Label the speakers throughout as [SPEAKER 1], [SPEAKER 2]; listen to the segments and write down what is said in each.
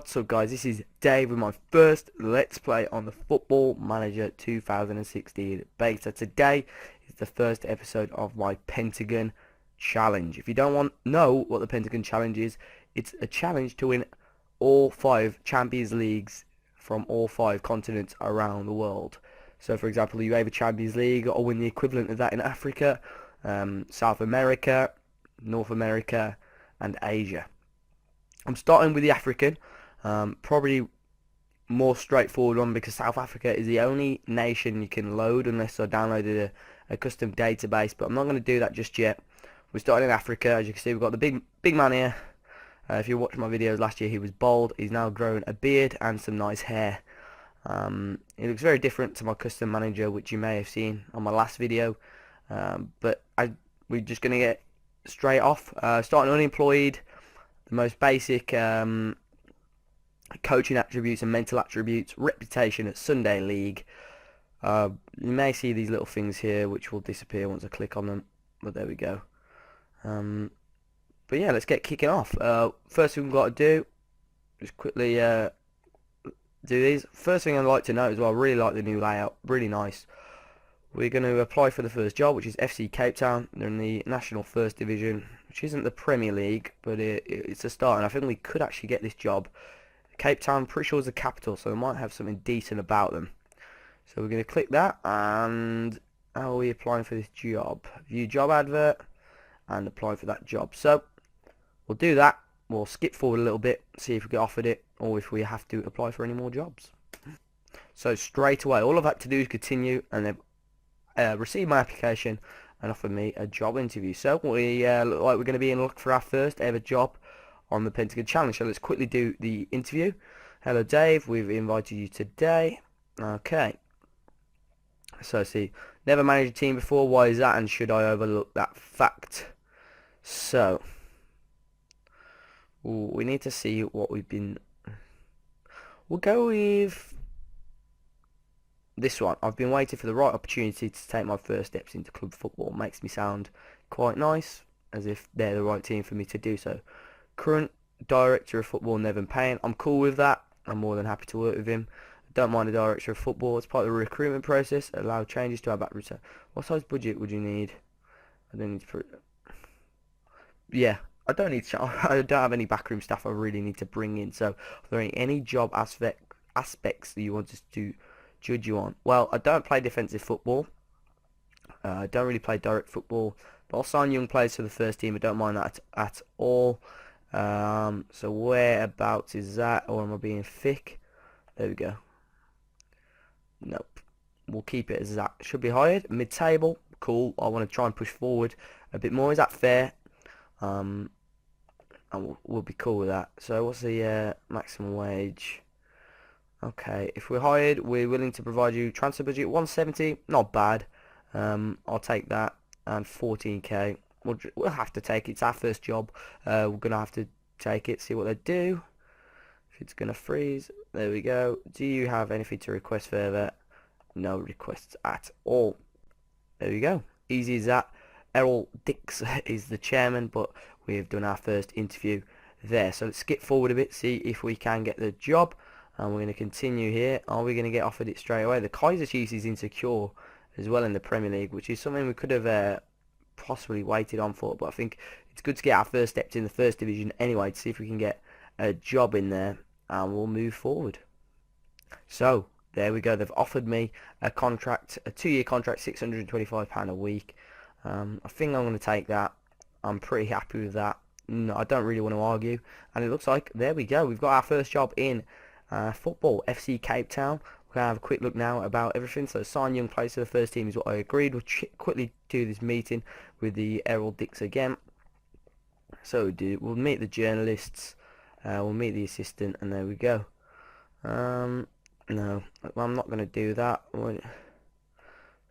[SPEAKER 1] What's up guys, this is Dave with my first Let's Play on the Football Manager 2016 beta. Today is the first episode of my Pentagon Challenge. If you don't know what the Pentagon Challenge is, it's a challenge to win all 5 Champions Leagues from all 5 continents around the world. So for example, you have a Champions League or win the equivalent of that in Africa, South America, North America and Asia. I'm starting with the African, probably more straightforward one because South Africa is the only nation you can load unless I downloaded a custom database, but I'm not going to do that just yet. We're starting in Africa. As you can see, we've got the big man here. If you watched my videos last year, he was bald. He's now grown a beard and some nice hair. It looks very different to my custom manager, which you may have seen on my last video, but we're just going to get straight off. Starting unemployed. The most basic coaching attributes and mental attributes, reputation at Sunday League. You may see these little things here which will disappear once I click on them, but there we go. But yeah, let's get kicking off. First thing we've got to do, just quickly do these. First thing I'd like to note as well, I really like the new layout, really nice. We're going to apply for the first job, which is FC Cape Town. They're in the National First Division, which isn't the Premier League, but it's a start, and I think we could actually get this job. Cape Town, pretty sure is the capital, so they might have something decent about them. So we're going to click that, and how are we applying for this job? View job advert, and apply for that job. So we'll do that. We'll skip forward a little bit, see if we get offered it, or if we have to apply for any more jobs. So straight away, all I've had to do is continue, and they've received my application and offered me a job interview. So we look like we're going to be in luck for our first ever job on the Pentagon Challenge. So let's quickly do the interview. Hello Dave, we've invited you today. Okay. So see, never managed a team before, why is that, and should I overlook that fact? So we need to see what we've been. We'll go with this one. I've been waiting for the right opportunity to take my first steps into club football. Makes me sound quite nice, as if they're the right team for me to do so. Current director of football, Nevin Payne. I'm cool with that. I'm more than happy to work with him. Don't mind the director of football. It's part of the recruitment process. Allow changes to our back return. What size budget would you need? I don't need to. Yeah, I don't need to. I don't have any backroom staff I really need to bring in. So, are there any job aspects that you want us to judge you on? Well, I don't play defensive football. I don't really play direct football, but I'll sign young players to the first team. I don't mind that at all. So whereabouts is that, or am I being thick? There we go. Nope. We'll keep it as that. Should be hired. Mid-table. Cool. I want to try and push forward a bit more. Is that fair? And we'll be cool with that. So what's the maximum wage? Okay, if we're hired, we're willing to provide you transfer budget 170, not bad. I'll take that, and 14k. We'll have to take it. It's our first job. We're gonna have to take it. See what they do. If it's gonna freeze, there we go. Do you have anything to request further? No requests at all. There we go. Easy as that. Errol Dix is the chairman, but we've done our first interview there. So let's skip forward a bit, see if we can get the job. And we're going to continue here. Are we going to get offered it straight away? The Kaiser Chiefs is insecure as well in the Premier League, which is something we could have possibly waited on for. But I think it's good to get our first steps in the first division anyway, to see if we can get a job in there, and we'll move forward. So there we go. They've offered me a contract, a 2-year contract, £625 a week. I think I'm going to take that. I'm pretty happy with that. No, I don't really want to argue. And it looks like, there we go. We've got our first job in football, FC Cape Town. We're going to have a quick look now about everything. So sign young players to the first team is what I agreed. We'll quickly do this meeting with the Errol Dix again. So we'll meet the journalists, we'll meet the assistant, and there we go. No, I'm not going to do that.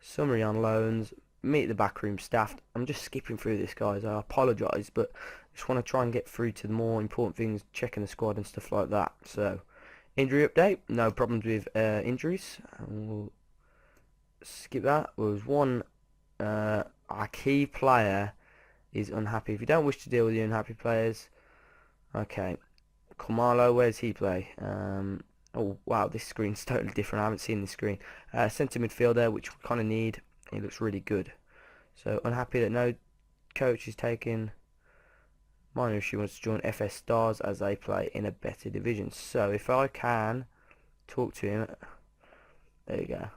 [SPEAKER 1] Summary on loans, meet the backroom staff. I'm just skipping through this, guys. I apologise, but I just want to try and get through to the more important things, checking the squad and stuff like that. So injury update, no problems with injuries. We'll skip that. There was one, our key player is unhappy. If you don't wish to deal with the unhappy players, okay. Khumalo, where's he play? Oh wow, this screen's totally different. I haven't seen this screen. Centre midfielder, which we kind of need. He looks really good. So unhappy that no coach is taking minor if she wants to join FS Stars as they play in a better division. So if I can talk to him, there you go.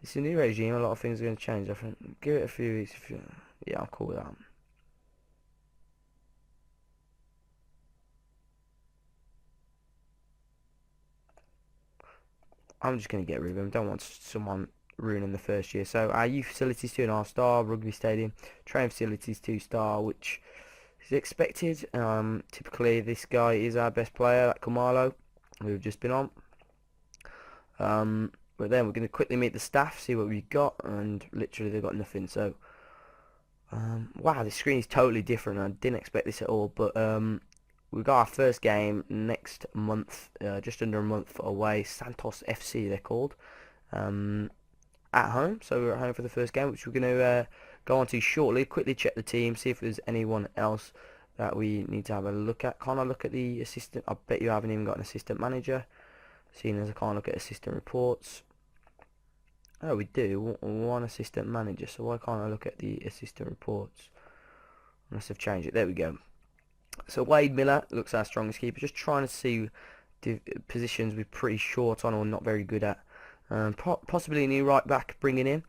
[SPEAKER 1] This is a new regime. A lot of things are going to change. I think give it a few weeks. Yeah, I'm cool with that. I'm just going to get rid of him. Don't want someone ruining the first year. So our youth facilities 2.5 star, rugby stadium, training facilities 2 star, which is expected. Typically this guy is our best player, like Khumalo, who we've just been on. But then we're going to quickly meet the staff, see what we've got, and literally they've got nothing. So wow, this screen is totally different. I didn't expect this at all. But we've got our first game next month, just under a month away. Santos FC they're called, at home. So we're at home for the first game, which we're going to go on to shortly. Quickly check the team, see if there's anyone else that we need to have a look at. Can't I look at the assistant? I bet you haven't even got an assistant manager, seeing as I can't look at assistant reports. Oh, we do. One assistant manager, so why can't I look at the assistant reports? Must have changed it. There we go. So Wade Miller looks our strongest keeper. Just trying to see positions we're pretty short on or not very good at. Possibly a new right back bringing in.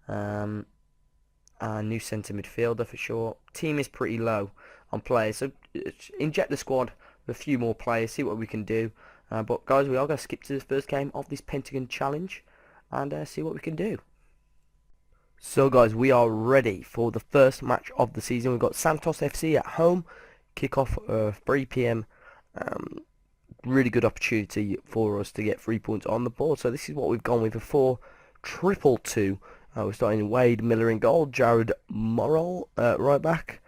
[SPEAKER 1] A new centre midfielder for sure. Team is pretty low on players, so inject the squad with a few more players, see what we can do. But guys, we are going to skip to the first game of this Pentagon Challenge and see what we can do. So guys, we are ready for the first match of the season. We've got Santos FC at home. Kick-off 3 PM. Really good opportunity for us to get 3 points on the board. So this is what we've gone with before. 3-2. We're starting Wade Miller in goal. Jared Morrell right back.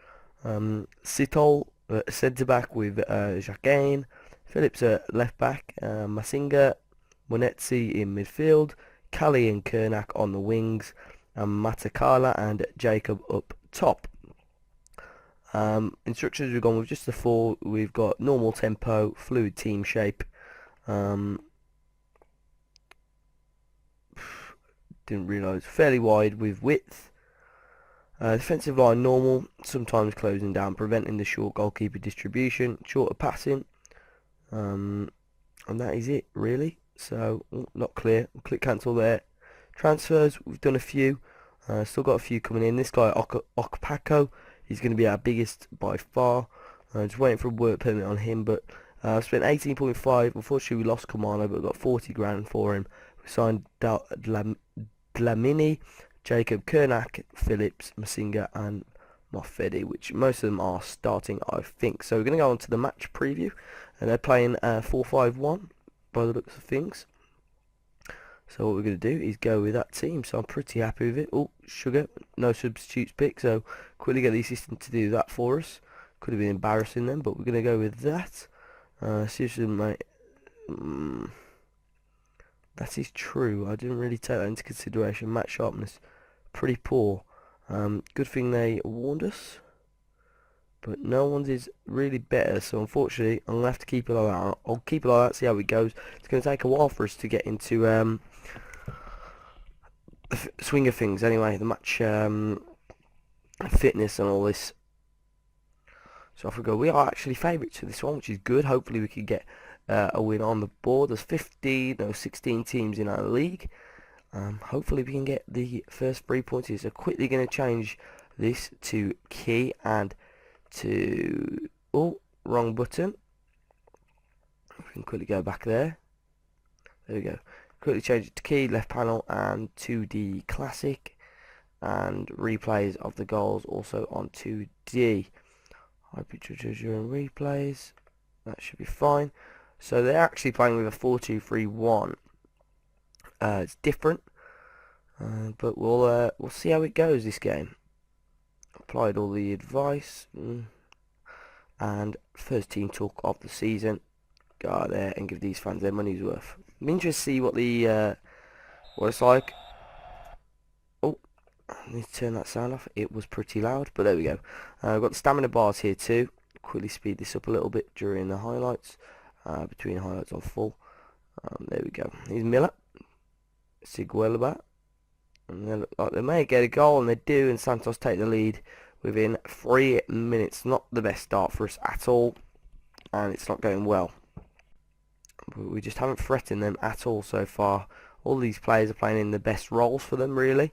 [SPEAKER 1] Sitol centre back with Jacquin. Phillips left back. Masinga, Monetsi in midfield. Kali and Kernak on the wings. Matakala and Jacob up top. Instructions we've gone with just the 4. We've got normal tempo, fluid team shape. Didn't realise fairly wide with width. Defensive line normal, sometimes closing down, preventing the short goalkeeper distribution, shorter passing, and that is it really. So not clear. We'll click cancel there. Transfers, we've done a few. Still got a few coming in. This guy Okpako, he's going to be our biggest by far. Just waiting for a work permit on him, but I've spent 18.5. Unfortunately, we lost Khumalo, but we got 40 grand for him. We signed Dlamini, Jacob Kernak, Phillips, Masinga, and Moffedi, which most of them are starting, I think. So we're going to go on to the match preview, and they're playing 4-5-1 by the looks of things. So what we're going to do is go with that team. So I'm pretty happy with it. Oh, Sugar, no substitutes pick. So quickly get the assistant to do that for us. Could have been embarrassing then, but we're going to go with that. Seriously, mate. That is true. I didn't really take that into consideration. Match sharpness, pretty poor. Good thing they warned us. But no one's is really better. So unfortunately, I'm going to have to keep it like that. I'll keep it like that, see how it goes. It's going to take a while for us to get into swing of things anyway, the match fitness and all this. So off we go. We are actually favourites for this one, which is good. Hopefully we can get a win on the board. There's 16 teams in our league. Hopefully we can get the first 3 points here. So quickly going to change this to key and to wrong button. We can quickly go back there. There we go. Quickly change it to key, left panel, and 2D classic, and replays of the goals also on 2D. High picture during replays. That should be fine. So they're actually playing with a 4-2-3-1. It's different, but we'll see how it goes this game. Applied all the advice, and first team talk of the season. Go out there and give these fans their money's worth. I'm interested to see what the what it's like. Oh, I need to turn that sound off. It was pretty loud, but there we go. We've got the stamina bars here too. quickly speed this up a little bit during the highlights, between highlights on full. There we go. Here's Miller, Siguelba, and they look like they may get a goal, and they do, and Santos take the lead within 3 minutes. Not the best start for us at all, and it's not going well. But we just haven't threatened them at all so far. All these players are playing in the best roles for them, really.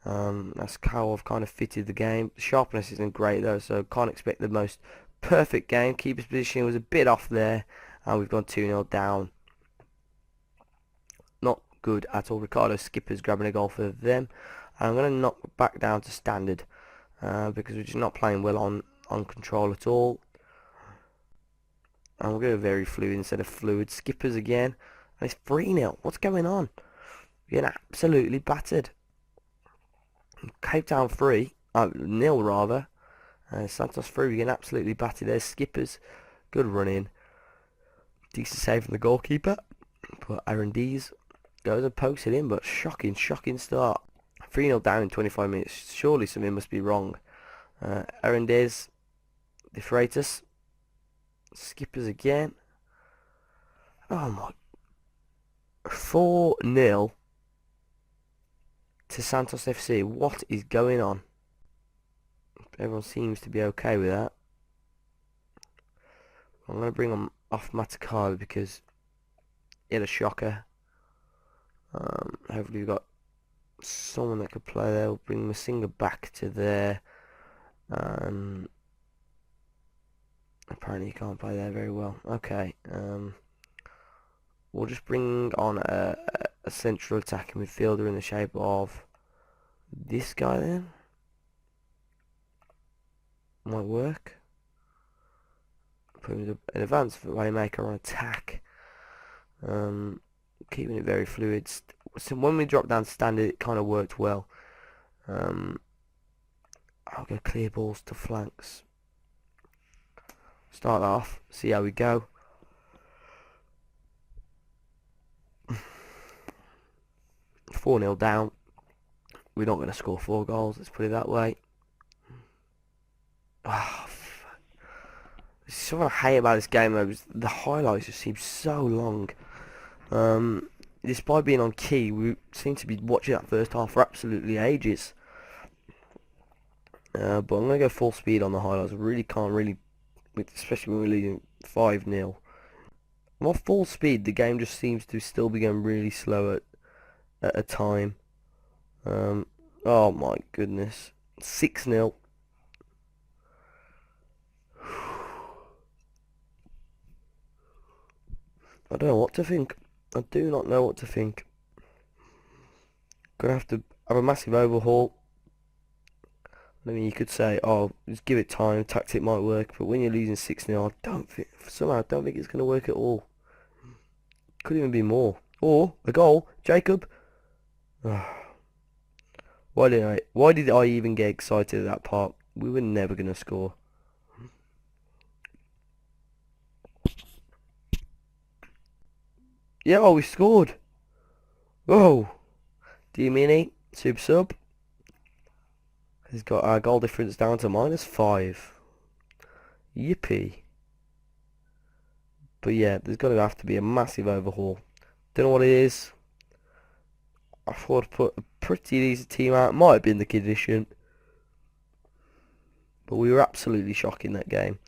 [SPEAKER 1] That's how I've kind of fitted the game. The sharpness isn't great though, so can't expect the most perfect game. Keeper's positioning was a bit off there, and we've gone 2-0 down. Not good at all. Ricardo Skipper's grabbing a goal for them. And I'm going to knock back down to standard, because we're just not playing well on control at all. And we're going to very fluid instead of fluid. Skippers again. And it's 3-0. What's going on? We're getting absolutely battered. Cape Town 0 rather. Santos 3. We're getting absolutely battered. There's Skippers. Good run in. Decent save from the goalkeeper. But Aaron Dees goes and pokes it in. But shocking start. 3-0 down in 25 minutes. Surely something must be wrong. Aaron Dees. De Freitas. Skippers again. Oh my. 4-0 to Santos FC. What is going on? Everyone seems to be okay with that. I'm going to bring him off Matakala because he had a shocker. Hopefully we've got someone that could play there. We'll bring Masinga back to there. Apparently he can't play there very well. Okay. We'll just bring on a central attacking midfielder in the shape of this guy then. Might work. Put him an advanced playmaker on attack. Keeping it very fluid. So when we dropped down to standard, it kind of worked well. I'll go clear balls to flanks. Start that off. See how we go. Four 0 down. We're not going to score 4 goals. Let's put it that way. Oh, there's something I hate about this game though. The highlights just seem so long. Despite being on key, we seem to be watching that first half for absolutely ages. But I'm going to go full speed on the highlights. I really can't especially when we're leading 5-0. I'm on full speed. The game just seems to still be going really slow at a time. Oh my goodness. 6-0. I don't know what to think. I do not know what to think. Gonna have to have a massive overhaul. I mean, you could say, oh, just give it time, tactic might work, but when you're losing 6-0, I don't think it's gonna work at all. Could even be more. Or a goal, Jacob. Why did I even get excited at that part? We were never gonna score. Yeah, oh, we scored. Whoa. Diamini, super sub. He's got our goal difference down to -5. Yippee. But yeah, there's going to have to be a massive overhaul. Don't know what it is. I thought I'd put a pretty decent team out. Might have been the condition. But we were absolutely shocking that game.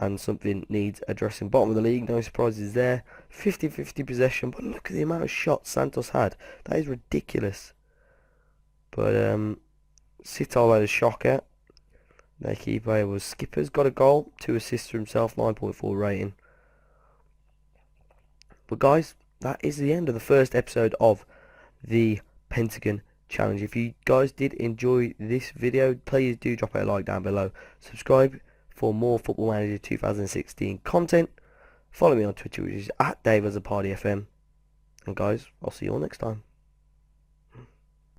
[SPEAKER 1] And something needs addressing. Bottom of the league, no surprises there. 50-50 possession. But look at the amount of shots Santos had. That is ridiculous. But Sital had a shocker. Their key player was Skipper's got a goal. 2 assists for himself. 9.4 rating. But guys, that is the end of the first episode of the Pentagon Challenge. If you guys did enjoy this video, please do drop a like down below. Subscribe for more Football Manager 2016 content. Follow me on Twitter, which is @DaveAsAPartyFM. And guys, I'll see you all next time.